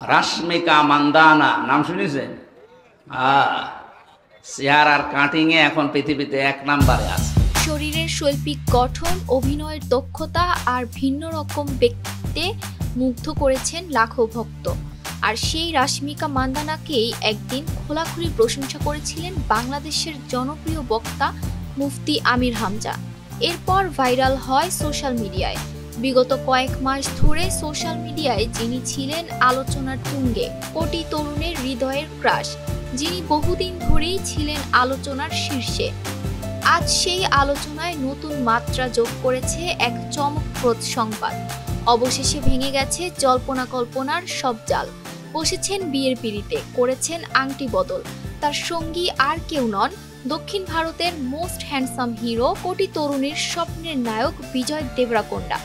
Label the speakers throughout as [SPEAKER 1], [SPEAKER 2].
[SPEAKER 1] রাশ্মিকা মান্দানা নাম শুনেছেন? চেহারার কাটিং এ এখন পৃথিবীতে ১ নম্বরে আছে।
[SPEAKER 2] শরীরের শৈল্পিক গঠন, অভিনয়ের দক্ষতা আর ভিন্ন রকম ব্যক্তিত্বে মুগ্ধ করেছেন লাখো ভক্ত। আর সেই রাশ্মিকা মান্দানাকেই একদিন খোলাখুলি প্রশংসা করেছিলেন বাংলাদেশের জনপ্রিয় বক্তা মুফতি আমির হামজা। এরপর ভাইরাল হয় সোশ্যাল মিডিয়ায়। বিগত কয়েক মাস ধরে সোশ্যাল মিডিয়ায় যিনি ছিলেন আলোচনার তুঙ্গে, কোটি তরুণের হৃদয়ের ক্রাশ, যিনি বহুদিন ধরেই ছিলেন আলোচনার শীর্ষে, আজ সেই আলোচনায় নতুন মাত্রা যোগ করেছে এক চমকপ্রদ সংবাদ। অবশেষে ভেঙে গেছে জল্পনা কল্পনার সব জাল। বসেছেন বিয়ের পিঁড়িতে, করেছেন আংটি বদল। তার সঙ্গী আর কেউ নন, দক্ষিণ ভারতের মোস্ট হ্যান্ডসাম হিরো, কোটি তরুণীর স্বপ্নের নায়ক বিজয় দেবরাকোন্ডা।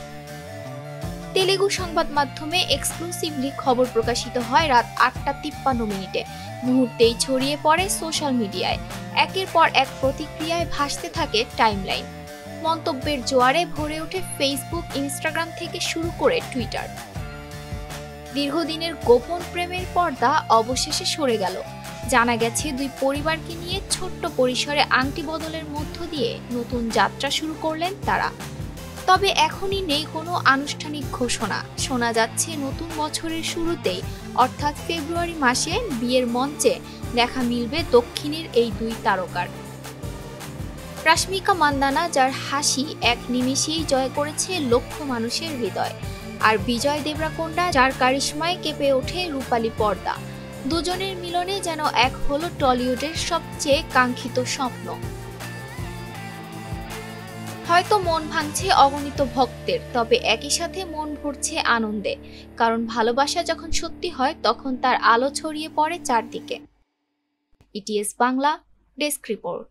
[SPEAKER 2] তেলেগু সংবাদ মাধ্যমে এক্সক্লুসিভলি খবর প্রকাশিত হয় রাত ৮টা ৫৩ মিনিটে। মুহূর্তেই ছড়িয়ে পড়ে সোশ্যাল মিডিয়ায়। একের পর এক প্রতিক্রিয়ায় ভাসতে থাকে টাইমলাইন। মন্তব্যের জোয়ারে ভরে ওঠে ফেসবুক, ইনস্টাগ্রাম থেকে শুরু করে টুইটার। দীর্ঘদিনের গোপন প্রেমের পর্দা অবশেষে সরে গেল। জানা গেছে দুই পরিবারকে নিয়ে ছোট্ট পরিসরে আংটি বদলের মধ্য দিয়ে নতুন যাত্রা শুরু করলেন তারা। তবে এখনই নেই কোনো আনুষ্ঠানিক ঘোষণা। শোনা যাচ্ছে নতুন বছরের শুরুতেই, অর্থাৎ ফেব্রুয়ারি মাসে বিয়ের মঞ্চে দেখা মিলবে দক্ষিণের এই দুই তারকার। রাশ্মিকা মান্দানা, যার হাসি এক নিমেষেই জয় করেছে লক্ষ মানুষের হৃদয়, আর বিজয় দেবরাকোন্ডা, যার কারিশমায় কেঁপে ওঠে রূপালী পর্দা। দুজনের মিলনে যেন এক হলো টলিউডের সবচেয়ে কাঙ্ক্ষিত স্বপ্ন। হয়তো মন ভাঙছে অগণিত ভক্তের, তবে একই সাথে মন ভরছে আনন্দে, কারণ ভালোবাসা যখন সত্যি হয় তখন তার আলো ছড়িয়ে পড়ে চারদিকে। ETS Bangla, desk report.